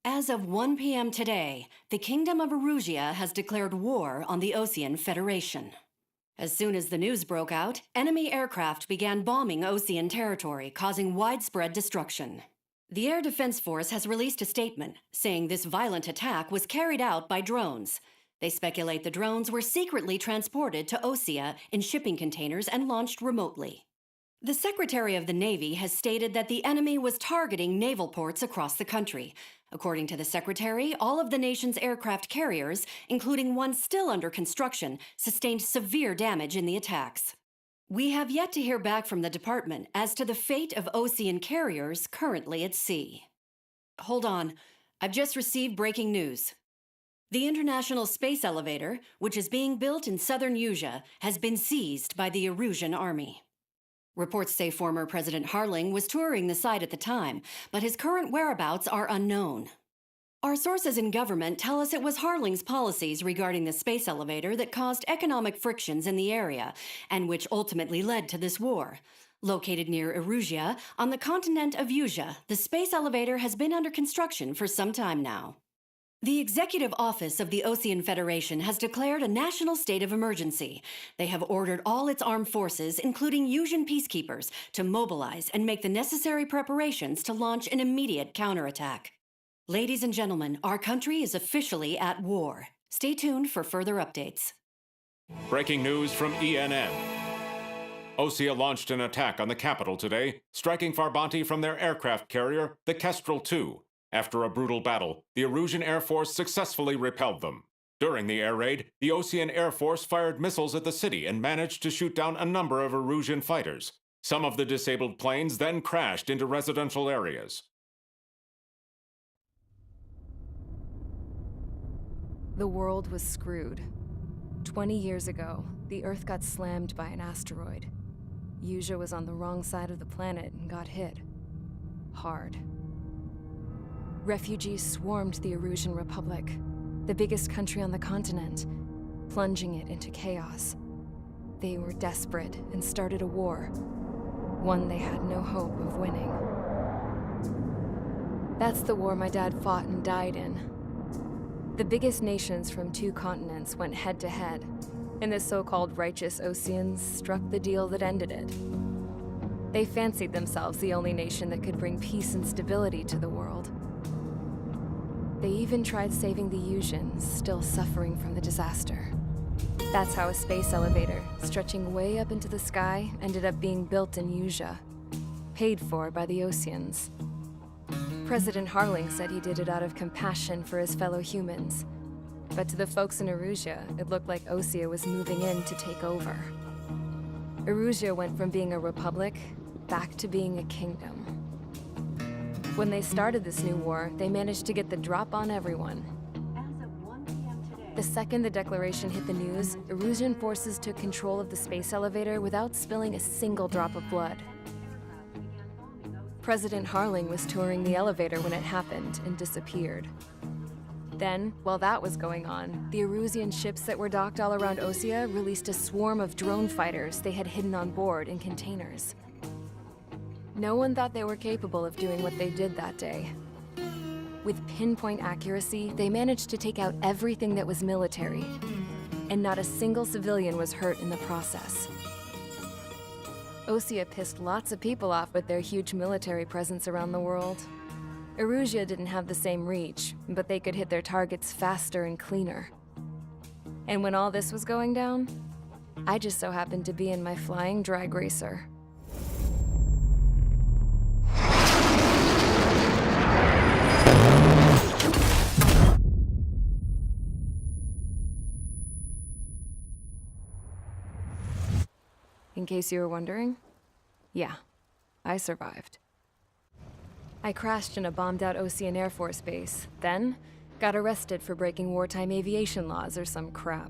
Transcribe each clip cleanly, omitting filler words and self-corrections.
As of 1 p.m. today, the Kingdom of Erusia has declared war on the Osean Federation. As soon as the news broke out, enemy aircraft began bombing Osean territory, causing widespread destruction. The Air Defense Force has released a statement saying this violent attack was carried out by drones. They speculate the drones were secretly transported to Osea in shipping containers and launched remotely. The Secretary of the Navy has stated that the enemy was targeting naval ports across the country. According to the Secretary, all of the nation's aircraft carriers, including one still under construction, sustained severe damage in the attacks. We have yet to hear back from the department as to the fate of Osean carriers currently at sea. Hold on, I've just received breaking news. The International Space Elevator, which is being built in southern Usea, has been seized by the Erusian army. Reports say former President Harling was touring the site at the time, but his current whereabouts are unknown. Our sources in government tell us it was Harling's policies regarding the space elevator that caused economic frictions in the area, and which ultimately led to this war. Located near Erusia, on the continent of Usea, the space elevator has been under construction for some time now. The Executive Office of the Osean Federation has declared a national state of emergency. They have ordered all its armed forces, including Usian peacekeepers, to mobilize and make the necessary preparations to launch an immediate counterattack. Ladies and gentlemen, our country is officially at war. Stay tuned for further updates. Breaking news from ENN. Osea launched an attack on the capital today, striking Farbanti from their aircraft carrier, the Kestrel II. After a brutal battle, the Erusian Air Force successfully repelled them. During the air raid, the Osean Air Force fired missiles at the city and managed to shoot down a number of Erusian fighters. Some of the disabled planes then crashed into residential areas. The world was screwed. 20 years ago, the Earth got slammed by an asteroid. Usea was on the wrong side of the planet and got hit. Hard. Refugees swarmed the Erusian Republic, the biggest country on the continent, plunging it into chaos. They were desperate and started a war, one they had no hope of winning. That's the war my dad fought and died in. The biggest nations from 2 continents went head-to-head, and the so-called righteous Oseans struck the deal that ended it. They fancied themselves the only nation that could bring peace and stability to the world. They even tried saving the Usians, still suffering from the disaster. That's how a space elevator, stretching way up into the sky, ended up being built in Usea, paid for by the Oseans. President Harling said he did it out of compassion for his fellow humans. But to the folks in Erusia, it looked like Osea was moving in to take over. Erusia went from being a republic back to being a kingdom. When they started this new war, they managed to get the drop on everyone. As of 1 p.m. today, The second the declaration hit the news, Erusian forces took control of the space elevator without spilling a single drop of blood. President Harling was touring the elevator when it happened and disappeared. Then, while that was going on, the Erusian ships that were docked all around Osea released a swarm of drone fighters they had hidden on board in containers. No one thought they were capable of doing what they did that day. With pinpoint accuracy, they managed to take out everything that was military, and not a single civilian was hurt in the process. Osea pissed lots of people off with their huge military presence around the world. Erusia didn't have the same reach, but they could hit their targets faster and cleaner. And when all this was going down, I just so happened to be in my flying drag racer. In case you were wondering, yeah, I survived. I crashed in a bombed-out Osean Air Force base, then got arrested for breaking wartime aviation laws or some crap.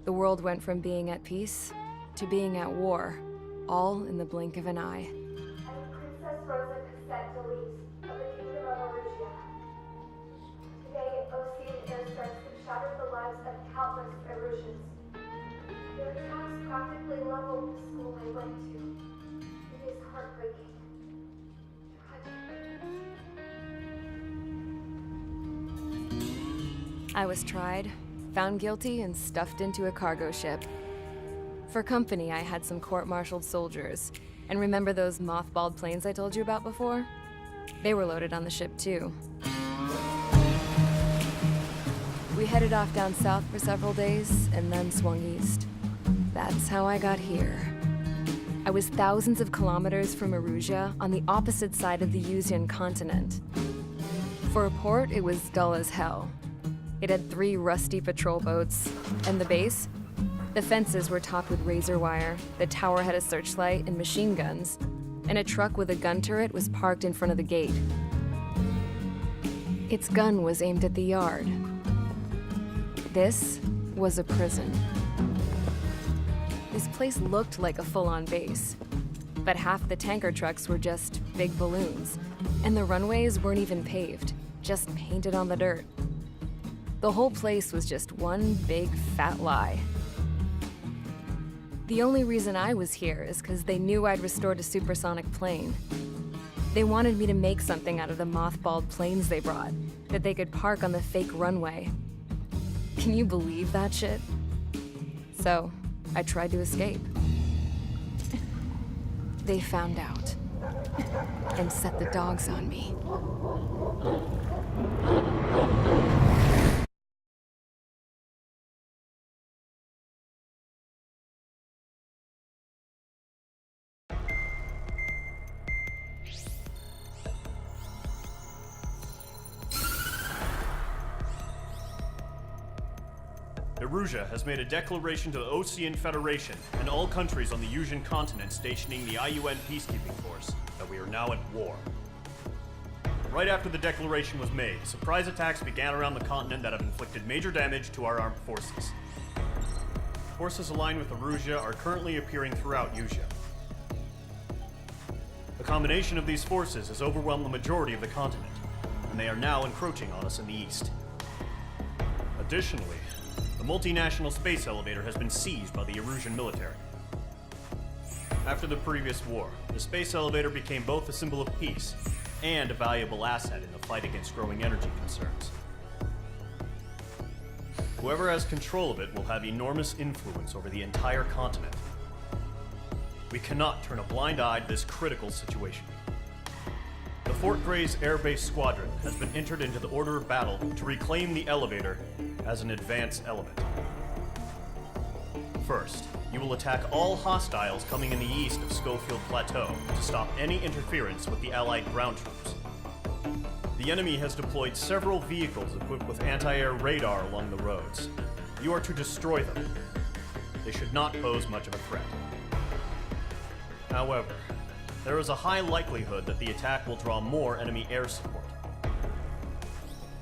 The world went from being at peace to being at war, all in the blink of an eye. I am Princess Rosa Cassette Delise of the Kingdom of Erusia. Today, Osean airstrikes have shattered the lives of countless Erusians. Their attacks practically leveled the school I went to. It is heartbreaking. Tragic. I was tried, found guilty, and stuffed into a cargo ship. For company, I had some court-martialed soldiers. And remember those mothballed planes I told you about before? They were loaded on the ship too. We headed off down south for several days, and then swung east. That's how I got here. I was thousands of kilometers from Erusia, on the opposite side of the Yuzian continent. For a port, it was dull as hell. It had 3 rusty patrol boats, and the base? The fences were topped with razor wire, the tower had a searchlight and machine guns, and a truck with a gun turret was parked in front of the gate. Its gun was aimed at the yard. This was a prison. This place looked like a full-on base, but half the tanker trucks were just big balloons, and the runways weren't even paved, just painted on the dirt. The whole place was just one big fat lie. The only reason I was here is because they knew I'd restored a supersonic plane. They wanted me to make something out of the mothballed planes they brought, that they could park on the fake runway. Can you believe that shit? So, I tried to escape. They found out, and set the dogs on me. Erusia has made a declaration to the Osean Federation and all countries on the Yuzian continent stationing the IUN peacekeeping force that we are now at war. Right after the declaration was made, surprise attacks began around the continent that have inflicted major damage to our armed forces. Forces aligned with Erusia are currently appearing throughout Yusia. The combination of these forces has overwhelmed the majority of the continent, and they are now encroaching on us in the east. Additionally, the multinational space elevator has been seized by the Erusian military. After the previous war, the space elevator became both a symbol of peace and a valuable asset in the fight against growing energy concerns. Whoever has control of it will have enormous influence over the entire continent. We cannot turn a blind eye to this critical situation. The Fort Grays Air Base Squadron has been entered into the order of battle to reclaim the elevator as an advance element. First, you will attack all hostiles coming in the east of Schofield Plateau to stop any interference with the Allied ground troops. The enemy has deployed several vehicles equipped with anti-air radar along the roads. You are to destroy them. They should not pose much of a threat. However, there is a high likelihood that the attack will draw more enemy air support.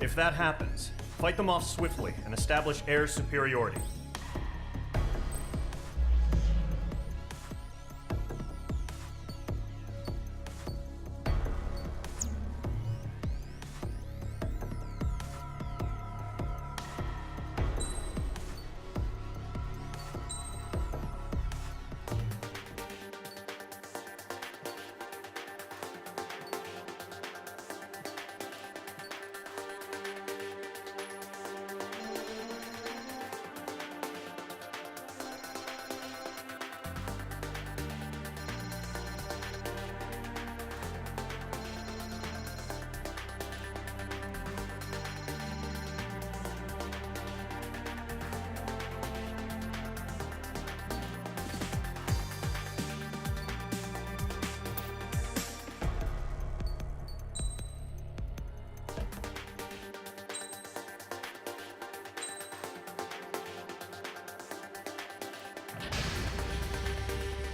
If that happens, fight them off swiftly and establish air superiority.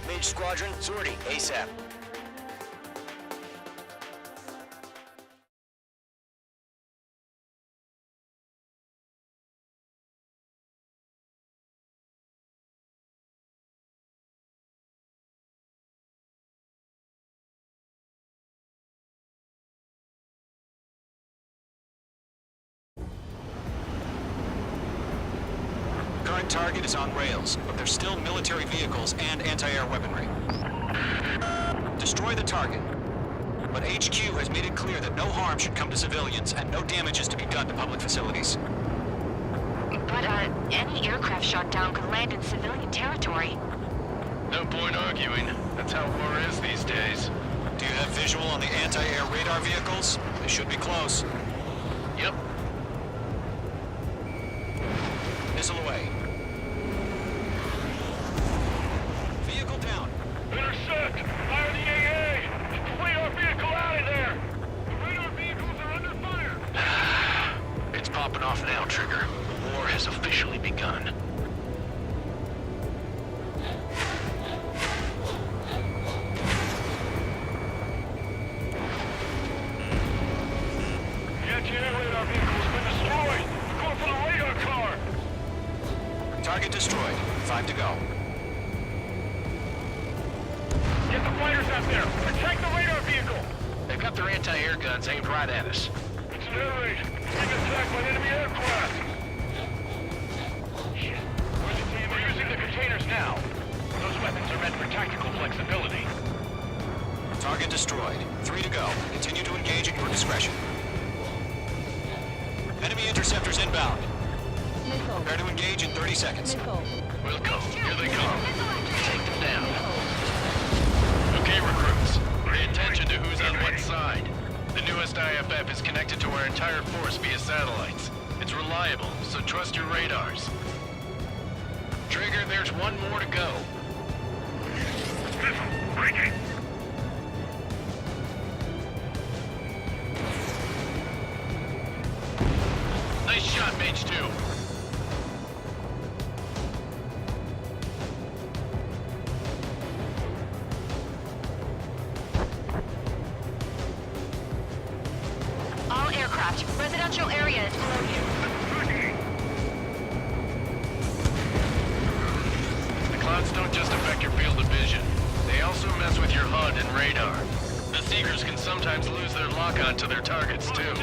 Mage Squadron, sortie ASAP. Current target is on rails, but there's still military vehicles and anti-air weaponry. Destroy the target, but HQ has made it clear that no harm should come to civilians and no damage is to be done to public facilities. But, any aircraft shot down could land in civilian territory. No point arguing. That's how war is these days. Do you have visual on the anti-air radar vehicles? They should be close. Yep. Missile away. Vehicle down. Intercept! Fire the AA! Get the radar vehicle out of there! The radar vehicles are under fire! It's popping off now, Trigger. The war has officially begun. The anti-air radar vehicle has been destroyed! We're going for the radar car! Target destroyed. 5 to go. Get the fighters out there! Protect the radar vehicle! They've got their anti-air guns aimed right at us. It's an air raid. We're being attacked by enemy aircraft. Shit. Where's the team? We're using the containers now. Those weapons are meant for tactical flexibility. Target destroyed. 3 to go. Continue to engage at your discretion. Enemy interceptors inbound. Prepare to engage in 30 seconds. Welcome. Here they come. Take them down. Okay, recruits. Pay attention to who's on what side. The newest IFF is connected to our entire force via satellites. It's reliable, so trust your radars. Trigger, there's one more to go. Missile, breaking. Nice shot, Mage 2. All aircraft, residential area is below you. The clouds don't just affect your field of vision. They also mess with your HUD and radar. The Seekers can sometimes lose their lock-on to their targets, too.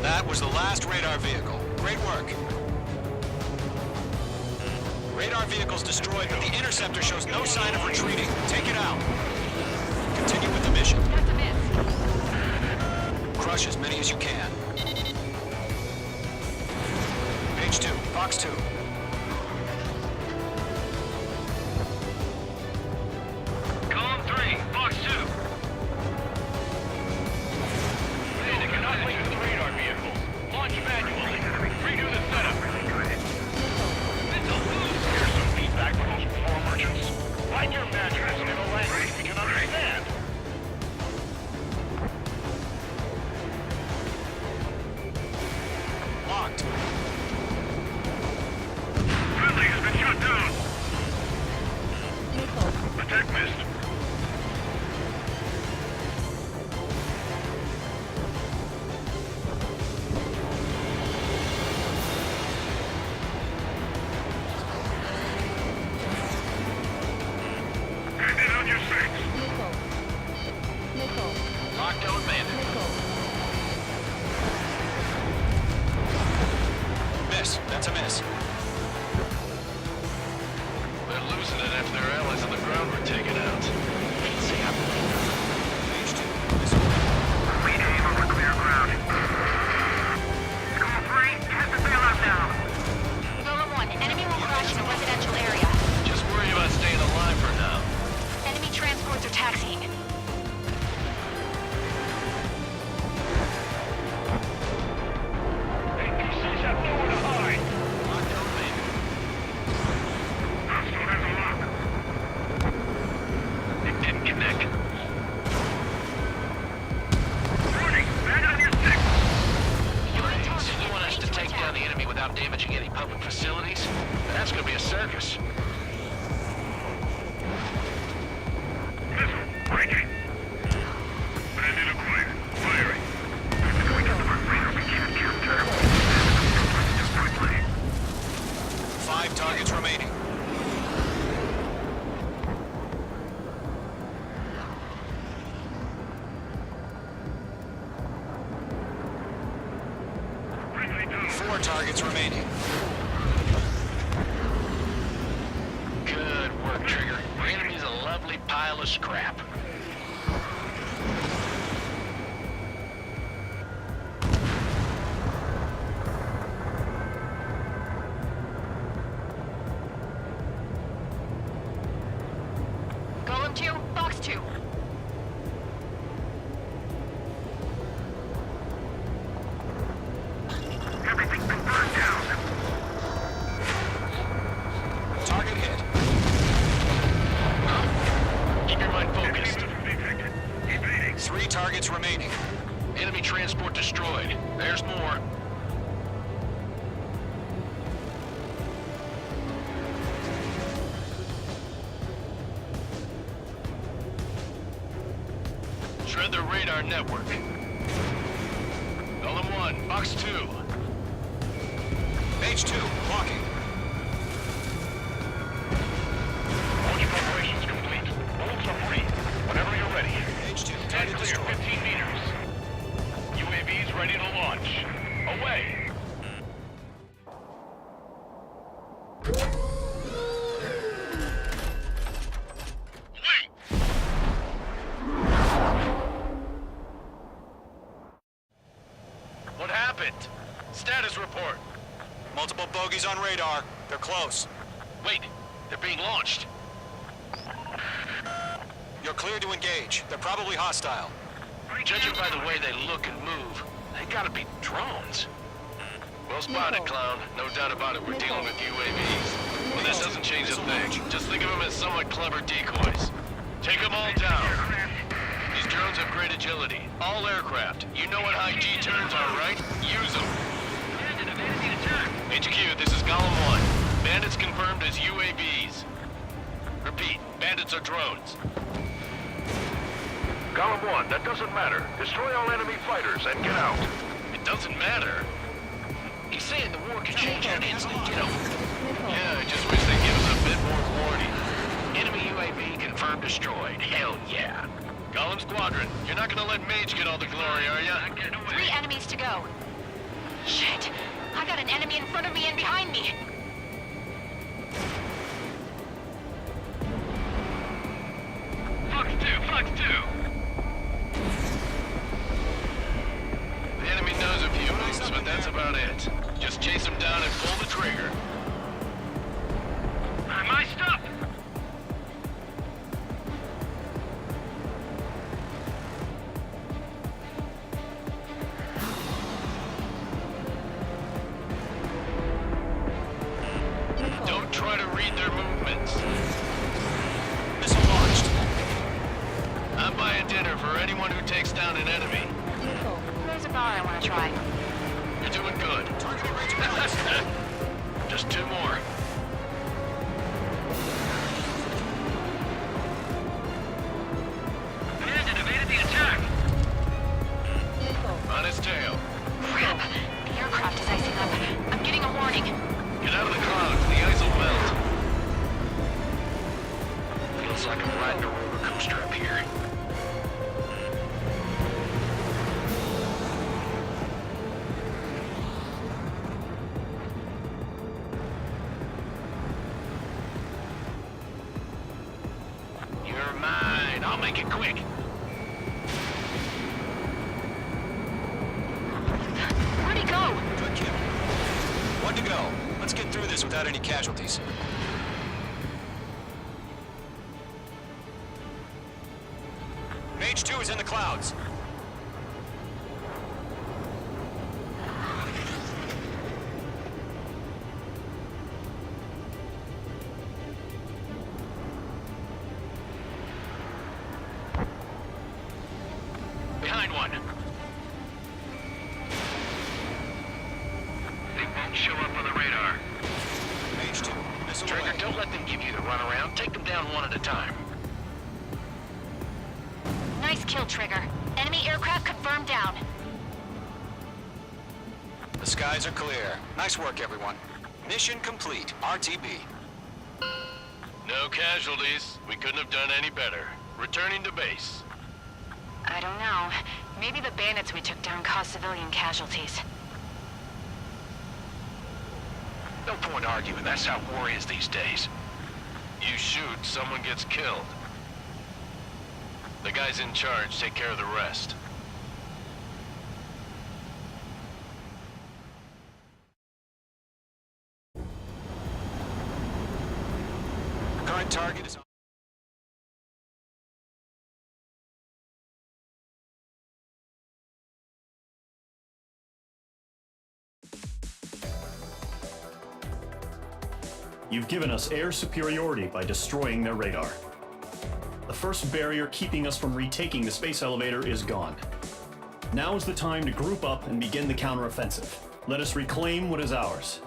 That was the last radar vehicle. Great work. Radar vehicle's destroyed, but the interceptor shows no sign of retreating. Take it out. Continue with the mission. That's a miss. Crush as many as you can. Page 2, Fox 2. Column 3, Fox 2. They cannot link to the radar vehicles. Launch manually. Redo the setup. Missile, here's some feedback from those floor merchants. Write your mattress in a language we can understand. Locked. Friendly has been shut down. Attack missed. Get in on your six. Lockdown bandit. Miss. That's a miss. They're losing it after their allies on the ground were taken out. Page 2. Missile. We aim on the clear ground. School 3, test the bailout now. Golem 1, enemy will crash in a residential area. Just worry about staying alive for now. Enemy transports are taxiing. APCs have nowhere to hide. Lockdown bandit. Hostile has a lock. It didn't connect. Warning, bandit on your six. You want us to take down the enemy without damaging any public facilities? That's gonna be a circus. Missile, breaking. Bandit acquired. Firing. If we get the radar, we can't kill terrible. Just quickly. 5 targets remaining. Friendly down. 4 targets remaining. Good work, Trigger. The enemy's a lovely pile of scrap. 3 targets remaining. Enemy transport destroyed. There's more. Shred the radar network. Golem 1, Box 2. Mage 2, blocking. Launch preparations complete. Bullets are free. Whenever you're ready. Mage 2, Head target clear, destroyed. 15 meters. UAVs ready to launch. Away! Wait! What happened? Status report. Multiple bogeys on radar. They're close. Wait, they're being launched. You're cleared to engage. They're probably hostile. Judging by the way they look and move, they gotta be drones. Well spotted, Clown. No doubt about it, we're dealing with UAVs. Well, this doesn't change a thing. Just think of them as somewhat clever decoys. Take them all down. These drones have great agility. All aircraft. You know what high G turns are, right? Use them. HQ, this is Golem 1. Bandits confirmed as UAVs. Repeat, bandits are drones. Golem 1, that doesn't matter. Destroy all enemy fighters and get out. It doesn't matter? He's saying the war can change in an instant, you know. Yeah, I just wish they'd give us a bit more warning. Enemy UAV confirmed destroyed. Hell yeah. Golem Squadron, you're not gonna let Mage get all the glory, are ya? 3 enemies to go. Shit. I got an enemy in front of me and behind me. Fox 2, Fox 2. The enemy knows a few moves, but that's about it. Just chase him down and pull the trigger. My stuff! Don't try to read their movements. Missile launched. I'm buying dinner for anyone who takes down an enemy. There's a bar I want to try. You're doing good. Targeting range close. Just 2 more. Bandit evaded the attack. On his tail. Crap. The aircraft is icing up. I'm getting a warning. Get out of the clouds. The ice will melt. Feels like I'm riding a roller coaster up here. You're mine. I'll make it quick. Where'd he go? Good kill. 1 to go. Let's get through this without any casualties. Mage 2 is in the clouds. Behind one. They won't show up on the radar. Mage 2, missile Trigger, away. don't let them give you the runaround. Take them down one at a time. Nice kill, Trigger. Enemy aircraft confirmed down. The skies are clear. Nice work, everyone. Mission complete. RTB. No casualties. We couldn't have done any better. Returning to base. I don't know. Maybe the bandits we took down caused civilian casualties. No point arguing. That's how war is these days. You shoot, someone gets killed. The guys in charge take care of the rest. Current target is on. You've given us air superiority by destroying their radar. The first barrier keeping us from retaking the space elevator is gone. Now is the time to group up and begin the counteroffensive. Let us reclaim what is ours.